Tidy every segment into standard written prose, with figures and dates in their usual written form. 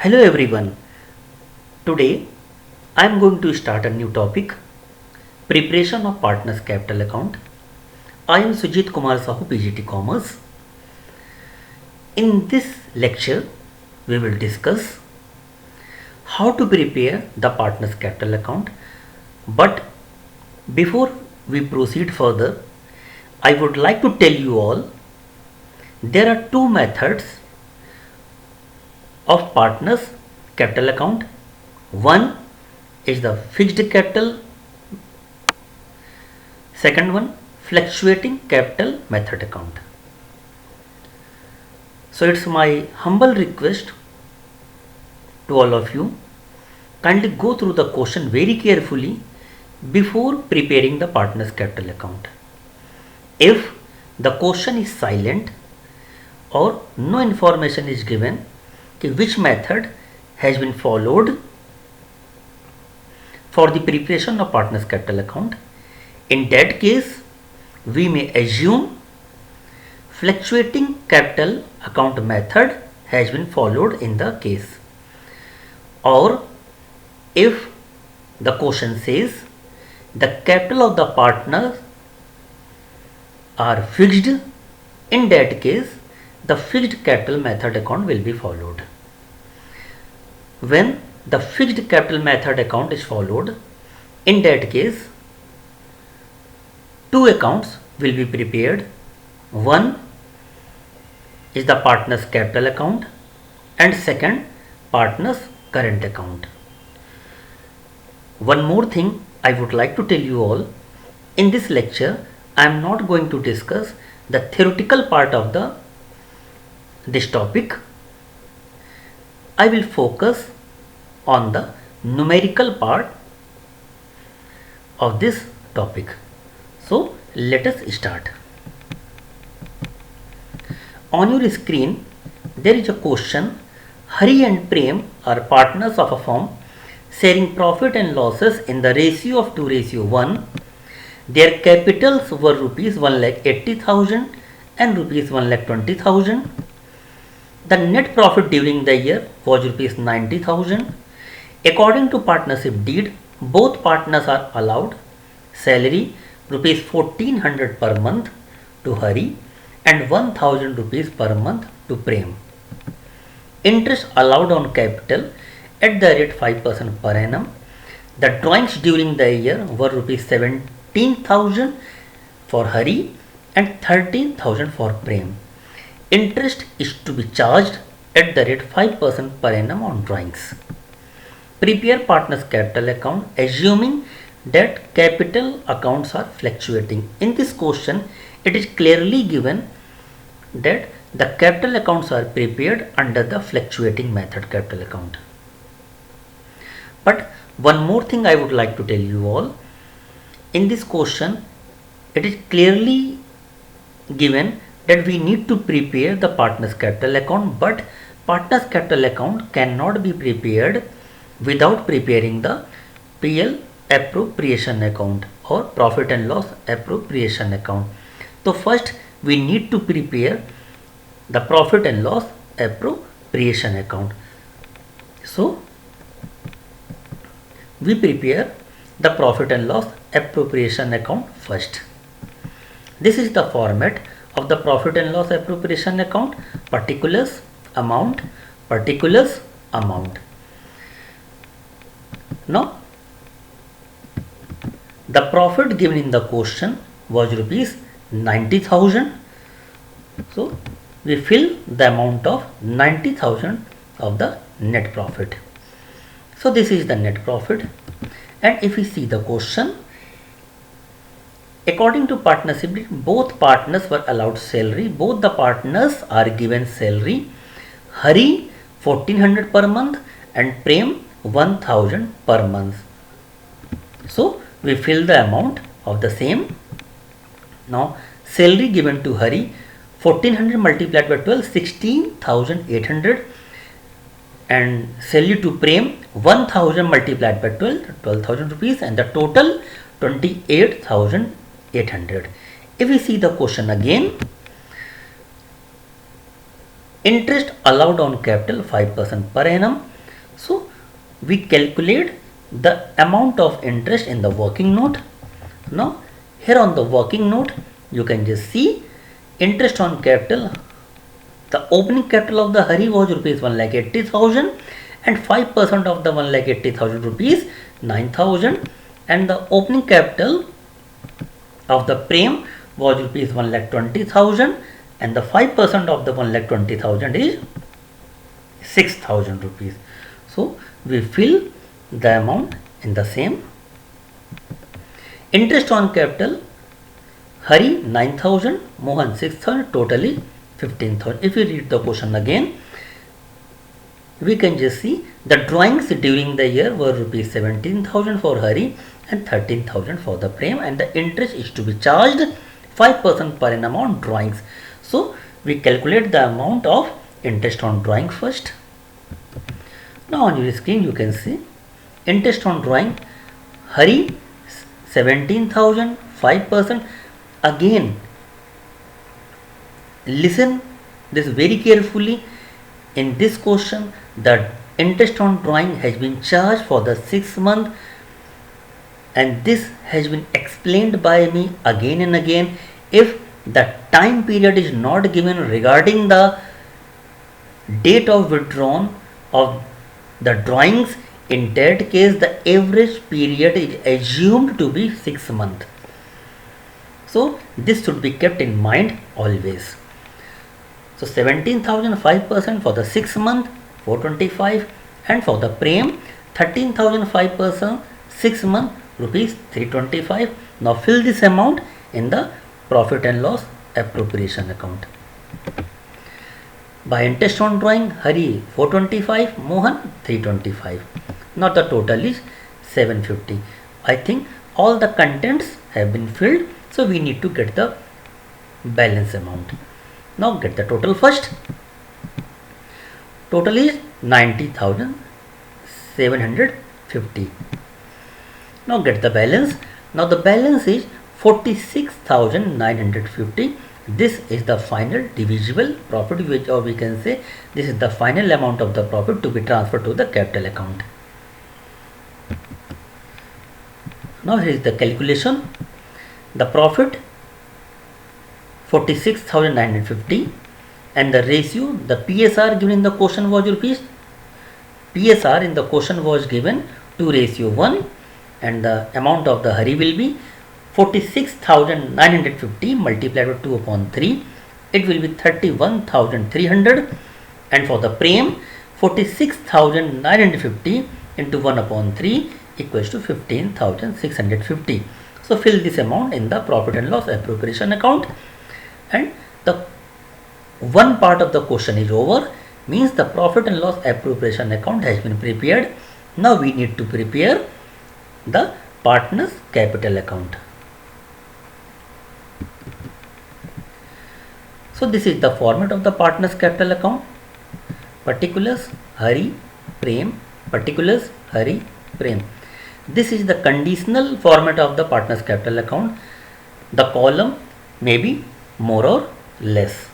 Hello everyone. Today I am going to start a new topic, preparation of partners capital account. I am Sujit Kumar Sahu, PGT Commerce. In this lecture we will discuss how to prepare the partners capital account. But before we proceed further, I would like to tell you all there are two methods of partners capital account. One is the fixed capital, second one fluctuating capital method account. So it's my humble request to all of you, kindly go through the question very carefully before preparing the partners capital account. If the question is silent or no information is given which method has been followed for the preparation of partners capital account, in that case we may assume fluctuating capital account method has been followed in the case. Or if the question says the capital of the partners are fixed, in that case the fixed capital method account will be followed. When the fixed capital method account is followed, in that case two accounts will be prepared. One is the partners capital account and second partners current account. One more thing I would like to tell you all, in this lecture I am not going to discuss the theoretical part of this topic. I will focus on the numerical part of this topic. So let us start. On your screen there is a question. Hari and Prem are partners of a firm sharing profit and losses in the ratio of 2:1. Their capitals were rupees 1,80,000 and rupees 1,20,000. The net profit during the year was rupees 90,000. According to partnership deed, both partners are allowed salary rupees 1400 per month to Hari and 1000 rupees per month to Prem. Interest allowed on capital at the rate 5% per annum. The drawings during the year were rupees 17,000 for Hari and 13,000 for Prem. Interest is to be charged at the rate 5% per annum on drawings. Prepare partners capital account assuming that capital accounts are fluctuating. In this question it is clearly given that the capital accounts are prepared under the fluctuating method capital account. But one more thing I would like to tell you all, in this question it is clearly given that we need to prepare the partners capital account, but partners capital account cannot be prepared without preparing the PL appropriation account or profit and loss appropriation account. So first we need to prepare the profit and loss appropriation account. So we prepare the profit and loss appropriation account first. This is the format of the profit and loss appropriation account: particulars, amount, particulars, amount. Now the profit given in the question was rupees 90,000. So we fill the amount of 90,000 of the net profit. So this is the net profit. And if we see the question, according to partnership, both partners were allowed salary. Both the partners are given salary. Hari 1400 per month and Prem 1000 per month. So we fill the amount of the same. Now salary given to Hari 1400 multiplied by 12, 16,800, and salary to Prem 1000 multiplied by 12, 12,000 rupees, and the total 28,800. If we see the question again, Interest allowed on capital 5% per annum. So we calculate the amount of interest in the working note. Now here on the working note you can just see interest on capital. The opening capital of the Hari was rupees 1,80,000 and 5% of the 1,80,000 rupees 9,000, and the opening capital of the Prem was rupees 1,20,000 and the 5% of the 1,20,000 is 6,000 rupees. So we fill the amount in the same. Interest on capital, Hari 9,000, Mohan 6,000, totally 15,000. If we read the question again, we can just see the drawings during the year were rupees 17,000 for Hari and 13,000 for the Prem, and the interest is to be charged 5% per annum on drawings. So we calculate the amount of interest on drawing first. Now on your screen you can see interest on drawing, Hari 17,000, 5%. Again listen this very carefully. In this question the interest on drawing has been charged for the 6 month, and this has been explained by me again and again. If the time period is not given regarding the date of withdrawn of the drawings, in that case the average period is assumed to be 6 months. So this should be kept in mind always. So 17,000 5% for the 6 month 425, and for the Prem 13,000 5% 6 month rupees 325. Now fill this amount in the profit and loss appropriation account. By interest on drawing, Hari 425, Mohan 325. Now the total is 750. I think all the contents have been filled, so we need to get the balance amount. Now get the total first. Total is 90,750. Now get the balance. Now the balance is 46,950. This is the final divisible profit, which, or we can say this is the final amount of the profit to be transferred to the capital account. Now here is the calculation. The profit 46,950, and the ratio, the PSR given in the question was rupees. PSR in the question was given 2:1, and the amount of the Hari will be 46,950 multiplied by 2/3. It will be 31,300, and for the Prem 46,950 into 1/3 equals to 15,650. So fill this amount in the profit and loss appropriation account, and the one part of the question is over, means the profit and loss appropriation account has been prepared. Now we need to prepare the partners capital account. So this is the format of the partners capital account. Particulars Hari Prem, particulars Hari Prem. This is the conditional format of the partners capital account. The column may be more or less.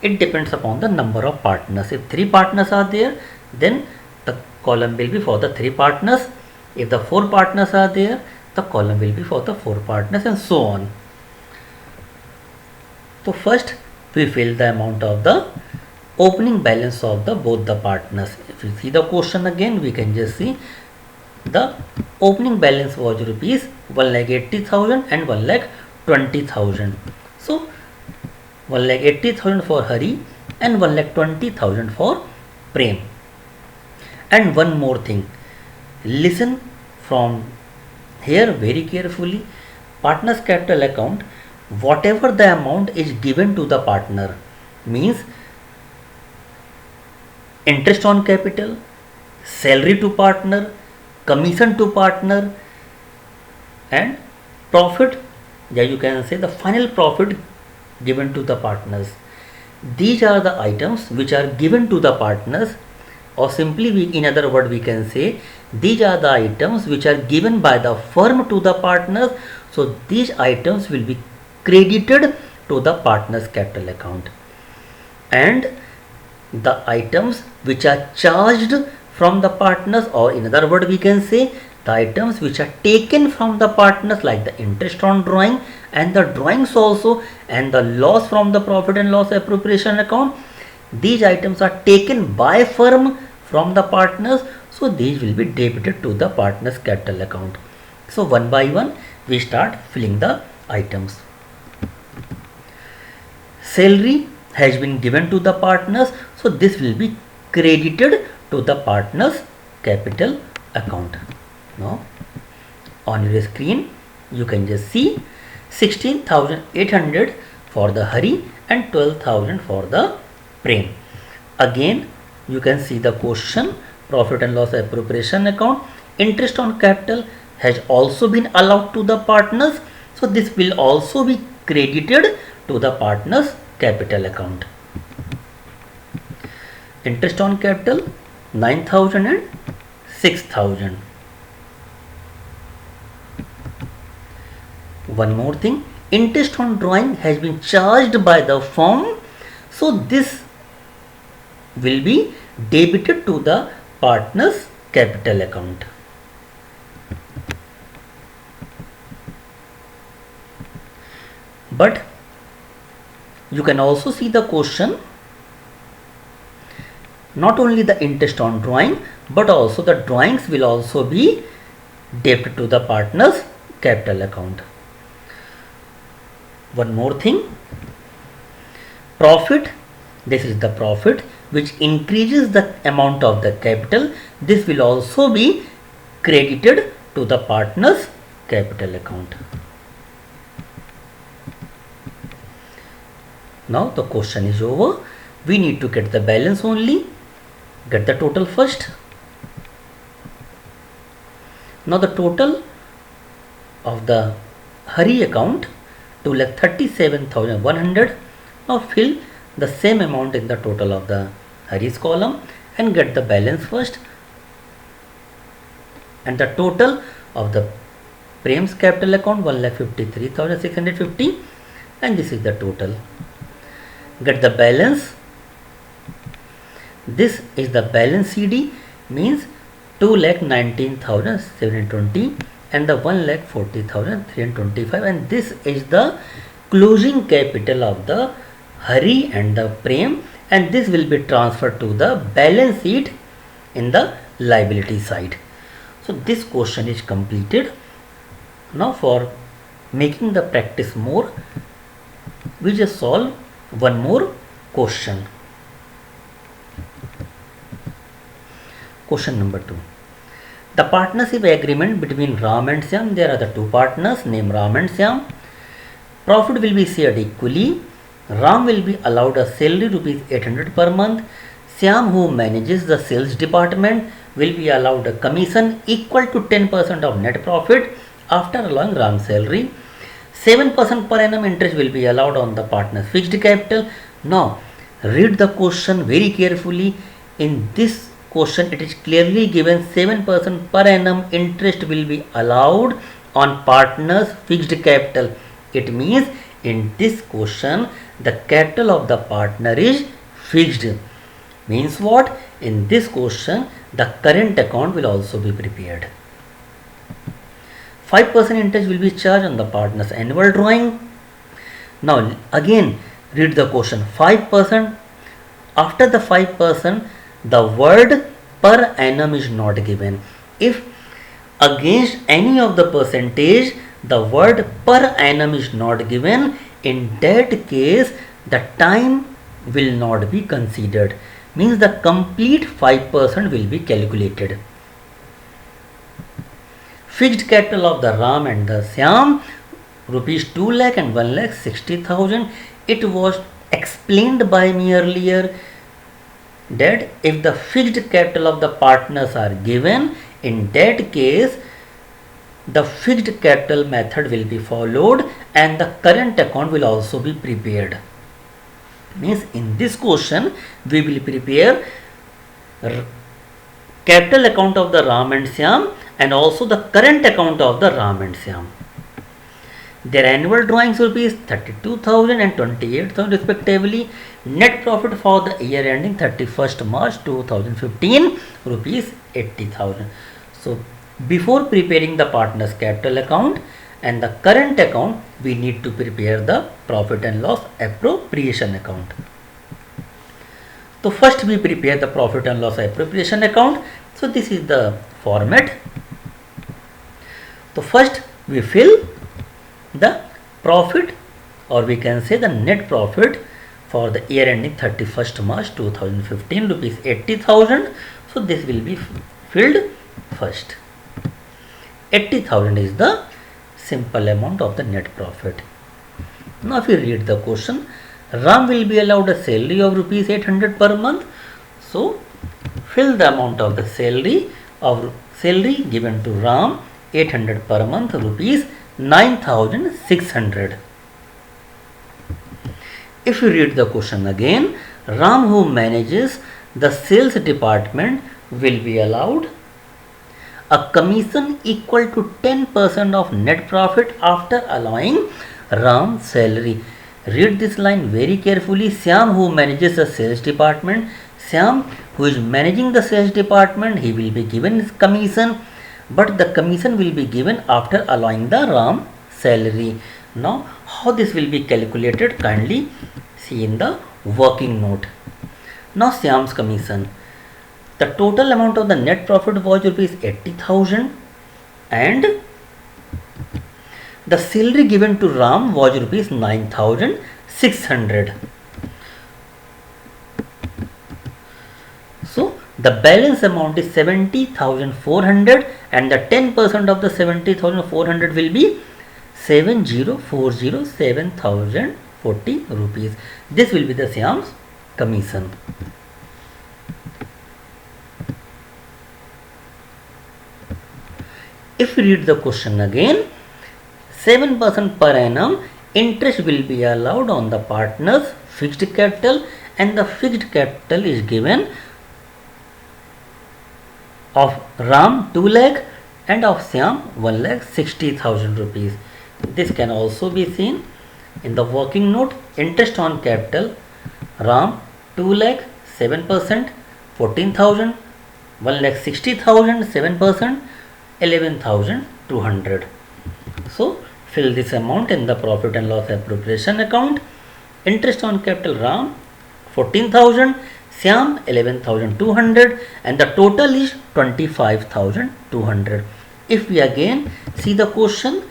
It depends upon the number of partners. If 3 partners are there, then the column will be for the 3 partners. If the 4 partners are there, the column will be for the 4 partners, and so on. So first we fill the amount of the opening balance of the both the partners. If you see the question again, we can just see the opening balance was rupees 1,80,000 and 1,20,000. So 1,80,000 for Hari and 1,20,000 for Prem. And one more thing, listen from here very carefully. Partners capital account, whatever the amount is given to the partner, means interest on capital, salary to partner, commission to partner, and profit, yeah, you can say the final profit given to the partners. These are the items which are given to the partners, or simply in other words we can say these are the items which are given by the firm to the partners. So these items will be credited to the partners capital account, and the items which are charged from the partners, or in other word we can say the items which are taken from the partners, like the interest on drawing and the drawings also, and the loss from the profit and loss appropriation account. These items are taken by firm from the partners, so these will be debited to the partners capital account. So one by one we start filling the items. Salary has been given to the partners, so this will be credited to the partners capital account. Now on your screen you can just see 16,800 for the Hari and 12,000 for the Prem. Again you can see the question, profit and loss appropriation account. Interest on capital has also been allowed to the partners, so this will also be credited to the partners capital account. Interest on capital 9,000 and 6,000. One more thing, interest on drawing has been charged by the firm, so this will be debited to the partners capital account. But you can also see the question, not only the interest on drawing but also the drawings will also be debited to the partners capital account. One more thing, profit, this is the profit which increases the amount of the capital, this will also be credited to the partners capital account. Now the question is over, we need to get the balance only. Get the total first. Now the total of the Hari account 2,37,100. Now fill the same amount in the total of the Hari's column and get the balance first, and the total of the Prem's capital account 1,53,650, and this is the total. Get the balance. This is the balance CD, means 2,19,720 and the 1,40,325, and this is the closing capital of the Hari and the Prem, and this will be transferred to the balance sheet in the liability side. So this question is completed. Now for making the practice more, we just solve one more question. Question number 2. The partnership agreement between Ram and Syam, there are the two partners named Ram and Syam. Profit will be shared equally. Ram will be allowed a salary rupees 800 per month. Syam, who manages the sales department, will be allowed a commission equal to 10% of net profit after allowing Ram's salary. 7% per annum interest will be allowed on the partner's fixed capital. Now read the question very carefully. In this question it is clearly given 7% per annum interest will be allowed on partner's fixed capital. It means in this question the capital of the partner is fixed. Means what? In this question the current account will also be prepared. 5% interest will be charged on the partner's annual drawing. Now again read the question. 5%. After the 5%, the word per annum is not given. If against any of the percentage the word per annum is not given, in that case the time will not be considered. Means the complete 5% will be calculated. Fixed capital of the Ram and the Syam rupees 2 lakh and 1,60,000. It was explained by me earlier that if the fixed capital of the partners are given, in that case the fixed capital method will be followed and the current account will also be prepared. Means in this question we will prepare capital account of the Ram and Syam and also the current account of the Ram and Syam. Their annual drawings rupees 32,000 and 28,000 respectively. Net profit for the year ending 31st March 2015 rupees 80,000. So before preparing the partners capital account and the current account, we need to prepare the profit and loss appropriation account. So first we prepare the profit and loss appropriation account. So this is the format. So first we fill the profit, or we can say the net profit for the year ending 31st March 2015 rupees 80,000. So this will be filled first. 80,000 is the simple amount of the net profit. Now if you read the question, Ram will be allowed a salary of rupees 800 per month. So fill the amount of the salary given to Ram, 800 per month, rupees 9,600. If you read the question again, Ram, who manages the sales department, will be allowed a commission equal to 10% of net profit after allowing Ram's salary. Read this line very carefully. Syam, who manages the sales department, Syam, who is managing the sales department, he will be given his commission, but the commission will be given after allowing the Ram salary. Now how this will be calculated, kindly see in the working note. Now Syam's commission, the total amount of the net profit was rupees 80,000 and the salary given to Ram was rupees 9,600. So the balance amount is 70,400 and the 10% of the 70,400 will be 7,040 rupees. This will be the Syam's commission. If we read the question again, 7% per annum interest will be allowed on the partner's fixed capital, and the fixed capital is given of Ram 2 lakh and of Syam 1,60,000 rupees. This can also be seen in the working note. Interest on capital, Ram 2 lakh 7%, 14,000, 1,60,000 7%, 11,200. So fill this amount in the profit and loss appropriation account. Interest on capital, Ram 14,000, Syam 11,200, and the total is 25,200. If we again see the question,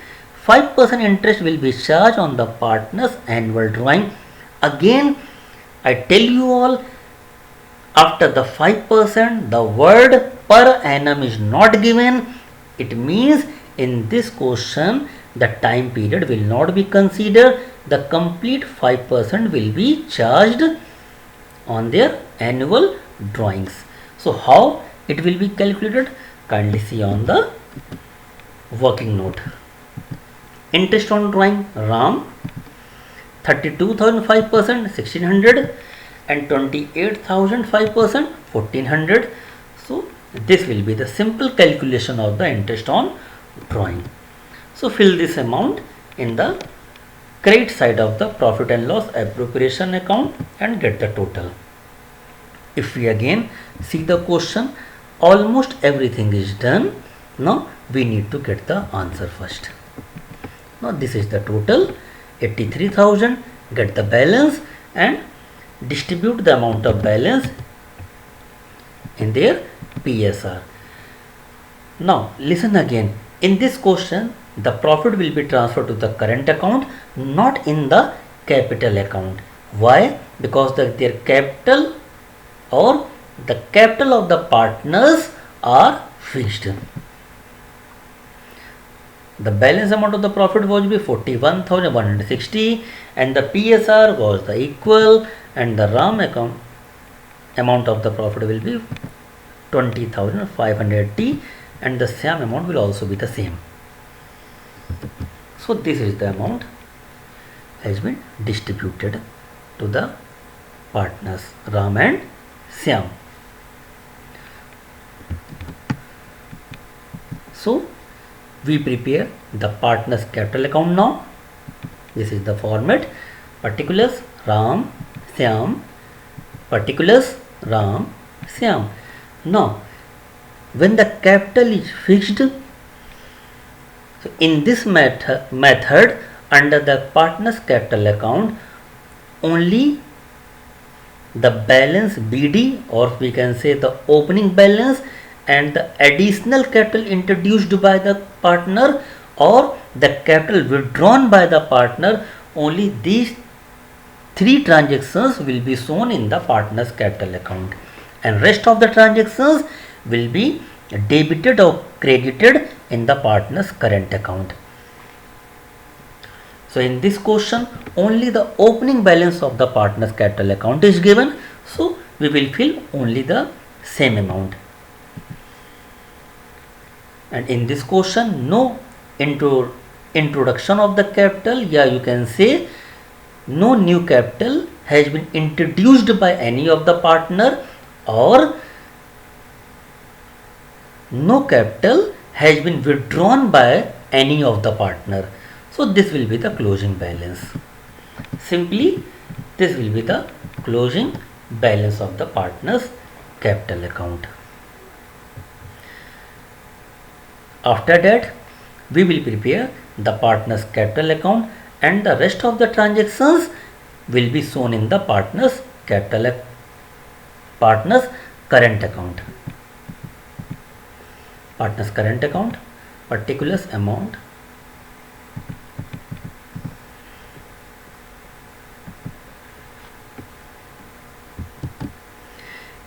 5% interest will be charged on the partner's annual drawing. Again I tell you all, after the 5% the word per annum is not given. It means in this question the time period will not be considered. The complete 5% will be charged on their annual drawings. So how it will be calculated, kindly see on the working note. Interest on drawing, Ram 32,000 5%, 1,600, and 28,000 5%, 1,400. So this will be the simple calculation of the interest on drawing. So fill this amount in the credit side of the profit and loss appropriation account and get the total. If we again see the question, almost everything is done. Now we need to get the answer first. Now this is the total 83,000. Get the balance and distribute the amount of balance in their PSR. Now listen again. In this question, the profit will be transferred to the current account, not in the capital account. Why? Because their capital or the capital of the partners are fixed. The balance amount of the profit was be 41,160 and the PSR was the equal, and the Ram account amount of the profit will be 20,580 and the Syam amount will also be the same. So this is the amount has been distributed to the partners Ram and Syam. So we prepare the partners capital account now. This is the format. Particulars Ram, Syam, particulars Ram, Syam. Now when the capital is fixed, so in this method under the partner's capital account, only the balance BD, or we can say the opening balance, and the additional capital introduced by the partner or the capital withdrawn by the partner, only these three transactions will be shown in the partner's capital account, and rest of the transactions will be debited or credited in the partner's current account. So in this question only the opening balance of the partner's capital account is given, so we will fill only the same amount. And in this question no introduction of the capital, you can say no new capital has been introduced by any of the partner, or no capital has been withdrawn by any of the partner. So this will be the closing balance. Simply this will be the closing balance of the partner's capital account. After that we will prepare the partner's capital account, and the rest of the transactions will be shown in the partner's current account. Partner's current account, particulars amount,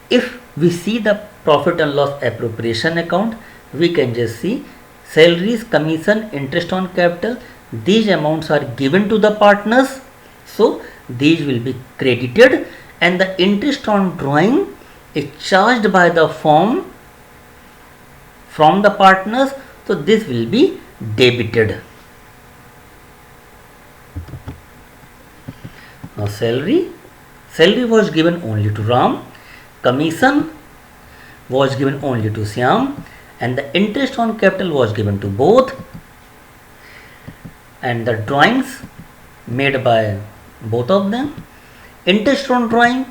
if we see the profit and loss appropriation account, we can just see salaries, commission, interest on capital. These amounts are given to the partners, so these will be credited, and the interest on drawing is charged by the firm from the partners, so this will be debited. Now salary was given only to Ram, commission was given only to Syam, and the interest on capital was given to both, and the drawings made by both of them. Interest on drawing,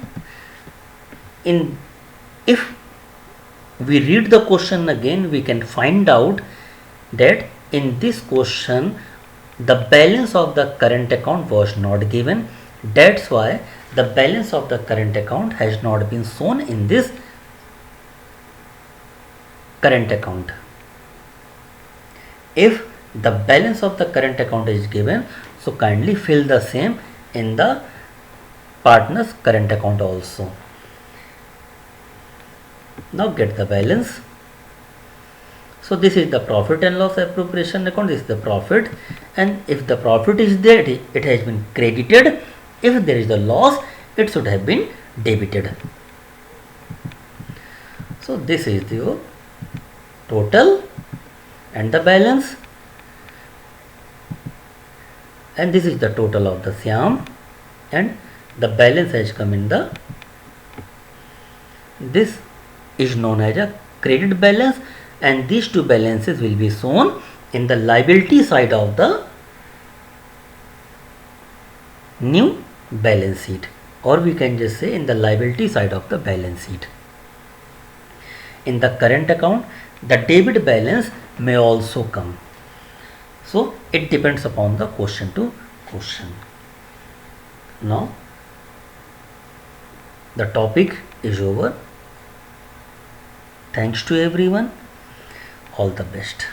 if we read the question again, we can find out that in this question the balance of the current account was not given. That's why the balance of the current account has not been shown in this current account. If the balance of the current account is given, so kindly fill the same in the partner's current account also. Now get the balance. So this is the profit and loss appropriation account. This is the profit, and if the profit is there, it has been credited. If there is the loss, it should have been debited. So this is the total and the balance, and this is the total of the Syam, and the balance has come in the, this is known as a credit balance, and these two balances will be shown in the liability side of the new balance sheet, or we can just say in the liability side of the balance sheet. In the current account the debit balance may also come, so it depends upon the question to question. Now the topic is over. Thanks to everyone. All the best.